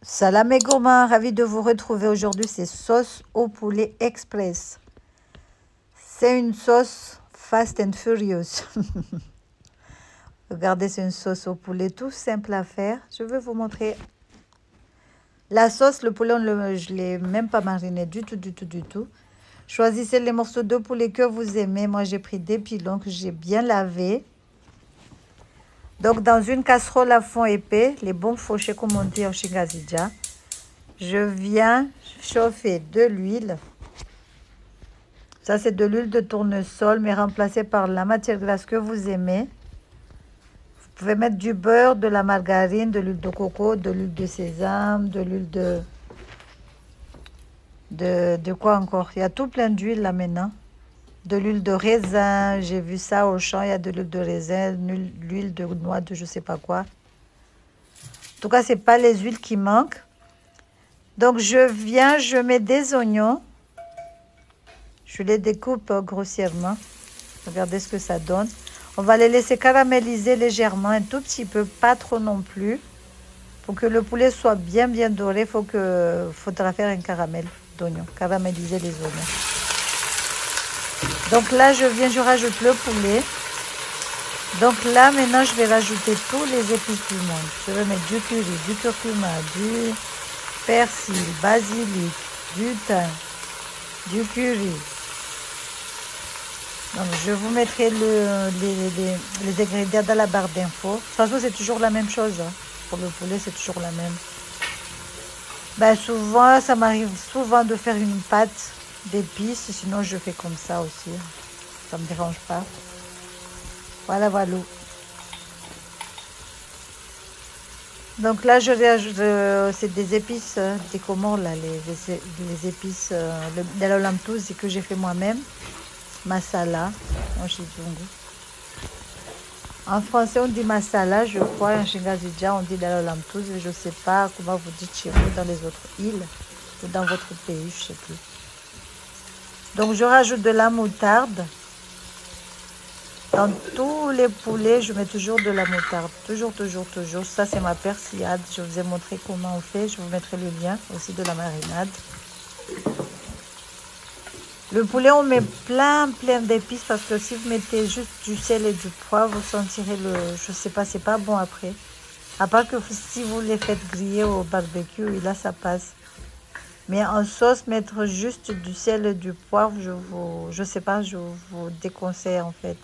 Salam mes gourmands, ravi de vous retrouver aujourd'hui. C'est sauce au poulet express. C'est une sauce fast and furious. Regardez, c'est une sauce au poulet tout simple à faire. Je vais vous montrer la sauce. Le poulet, je ne l'ai même pas mariné du tout. Choisissez les morceaux de poulet que vous aimez. Moi, j'ai pris des pilons que j'ai bien lavés. Donc, dans une casserole à fond épais, les bons fauchés comme on dit en Chingazidja, je viens chauffer de l'huile. Ça, c'est de l'huile de tournesol, mais remplacée par la matière grasse que vous aimez. Vous pouvez mettre du beurre, de la margarine, de l'huile de coco, de l'huile de sésame, de l'huile de quoi encore? Il y a tout plein d'huile là maintenant. De l'huile de raisin, j'ai vu ça au champ, il y a de l'huile de raisin, l'huile de noix de je sais pas quoi. En tout cas, c'est pas les huiles qui manquent. Donc, je mets des oignons. Je les découpe grossièrement. Regardez ce que ça donne. On va les laisser caraméliser légèrement, un tout petit peu, pas trop non plus. Pour que le poulet soit bien doré, faudra faire un caramel d'oignons, caraméliser les oignons. Donc là, je rajoute le poulet. Donc là, maintenant, je vais rajouter tous les épices du monde. Je vais mettre du curry, du curcuma, du persil, basilic, du thym, du curry. Donc, je vous mettrai les ingrédients dans la barre d'infos. De toute façon, c'est toujours la même chose. Hein. Pour le poulet, c'est toujours la même. Ben, souvent, ça m'arrive souvent de faire une pâte d'épices. Sinon, je fais comme ça aussi. Ça ne me dérange pas. Voilà. Donc là, je rajoute, c'est des épices des Comores, là, les épices de l'Olamtouz que j'ai fait moi-même. Masala, en français on dit masala, je crois, en Chingazidja on dit l'Olamtouz, je ne sais pas comment vous dites chez vous dans les autres îles ou dans votre pays, je ne sais plus. Donc je rajoute de la moutarde. Dans tous les poulets, je mets toujours de la moutarde. Toujours. Ça, c'est ma persillade. Je vous ai montré comment on fait. Je vous mettrai le lien aussi de la marinade. Le poulet, on met plein d'épices parce que si vous mettez juste du sel et du poivre, vous sentirez je sais pas, c'est pas bon après. À part que si vous les faites griller au barbecue, et là, ça passe. Mais en sauce, mettre juste du sel et du poivre, je sais pas, je vous déconseille en fait.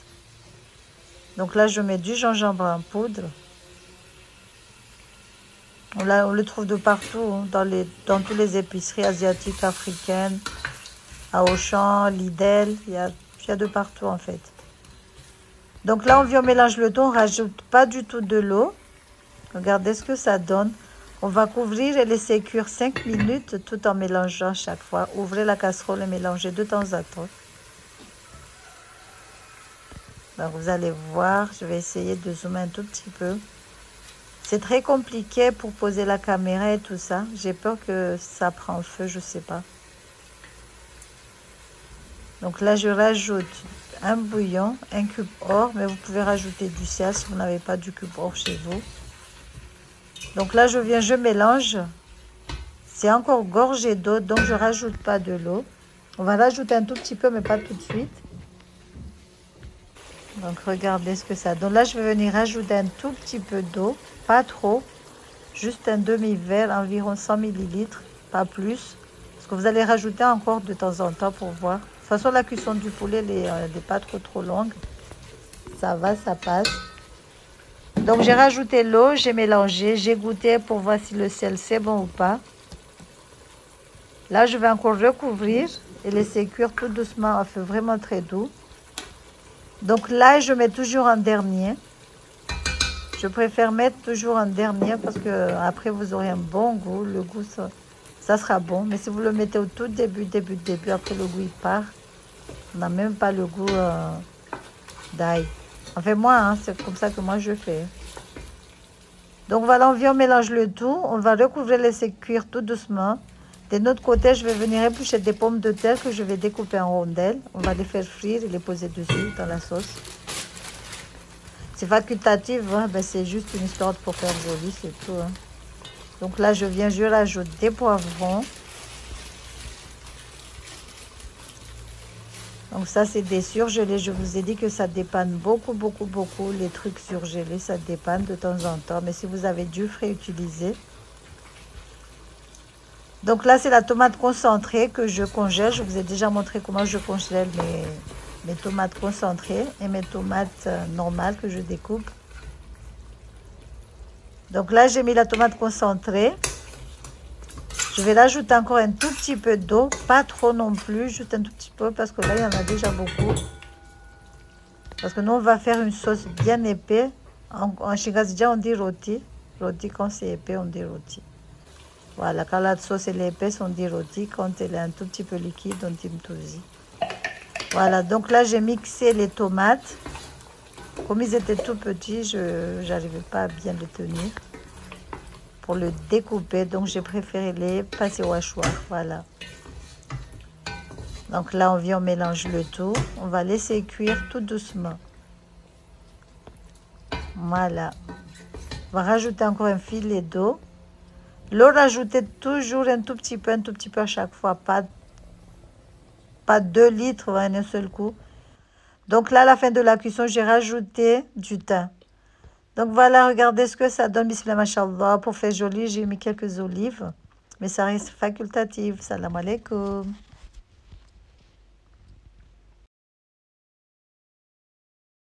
Donc là, je mets du gingembre en poudre. Là, on le trouve de partout, hein, dans toutes les épiceries asiatiques, africaines, à Auchan, Lidl, il y a de partout en fait. Donc là, on mélange le tout, on ne rajoute pas du tout de l'eau. Regardez ce que ça donne. On va couvrir et laisser cuire 5 minutes tout en mélangeant chaque fois. Ouvrez la casserole et mélangez de temps en temps. Donc vous allez voir, je vais essayer de zoomer un tout petit peu. C'est très compliqué pour poser la caméra et tout ça. J'ai peur que ça prend feu, je sais pas. Donc là, je rajoute un bouillon, un cube or, mais vous pouvez rajouter du sel si vous n'avez pas du cube or chez vous. Donc là, je mélange. C'est encore gorgé d'eau, donc je rajoute pas de l'eau. On va rajouter un tout petit peu, mais pas tout de suite. Donc, regardez ce que ça donne. Là, je vais venir rajouter un tout petit peu d'eau, pas trop, juste un demi-verre, environ 100 ml, pas plus. Parce que vous allez rajouter encore de temps en temps pour voir. De toute façon, la cuisson du poulet n'est pas trop longue. Ça va, ça passe. Donc, j'ai rajouté l'eau, j'ai mélangé, j'ai goûté pour voir si le sel c'est bon ou pas. Là, je vais encore recouvrir et laisser cuire tout doucement à feu vraiment très doux. Donc là, je mets toujours en dernier. Je préfère mettre toujours en dernier parce que après vous aurez un bon goût. Le goût, ça sera bon. Mais si vous le mettez au tout début, après le goût il part. On n'a même pas le goût d'ail. Enfin moi, hein, c'est comme ça que moi je fais. Donc voilà, on mélange le tout. On va recouvrir, laisser cuire tout doucement. De notre côté, je vais venir éplucher des pommes de terre que je vais découper en rondelles. On va les faire frire et les poser dessus dans la sauce. C'est facultatif, hein? Ben, c'est juste une histoire pour faire joli, c'est tout. Hein? Donc là, je rajoute des poivrons. Donc ça, c'est des surgelés. Je vous ai dit que ça dépanne beaucoup. Les trucs surgelés, ça dépanne de temps en temps. Mais si vous avez du frais utilisé. Donc là, c'est la tomate concentrée que je congèle. Je vous ai déjà montré comment je congèle mes tomates concentrées et mes tomates normales que je découpe. Donc là, j'ai mis la tomate concentrée. Je vais rajouter encore un tout petit peu d'eau, pas trop non plus, juste un tout petit peu parce que là, il y en a déjà beaucoup. Parce que nous, on va faire une sauce bien épais. En Chingazija, on dit rôti. Rôti, quand c'est épais, on dit rôti. Voilà, quand la sauce elle est épaisse, on dit rôti. Quand elle est un tout petit peu liquide, on dit mtouzi. Voilà, donc là, j'ai mixé les tomates. Comme ils étaient tout petits, je n'arrivais pas à bien les tenir pour le découper. Donc, j'ai préféré les passer au hachoir. Voilà. Donc là, on mélange le tout. On va laisser cuire tout doucement. Voilà. On va rajouter encore un filet d'eau. L'eau, rajoutez toujours un tout petit peu à chaque fois. Pas 2 litres en un seul coup. Donc là, à la fin de la cuisson, j'ai rajouté du thym. Donc voilà, regardez ce que ça donne. Bismillah, mashallah. Pour faire joli, j'ai mis quelques olives. Mais ça reste facultatif. Salam alaikum.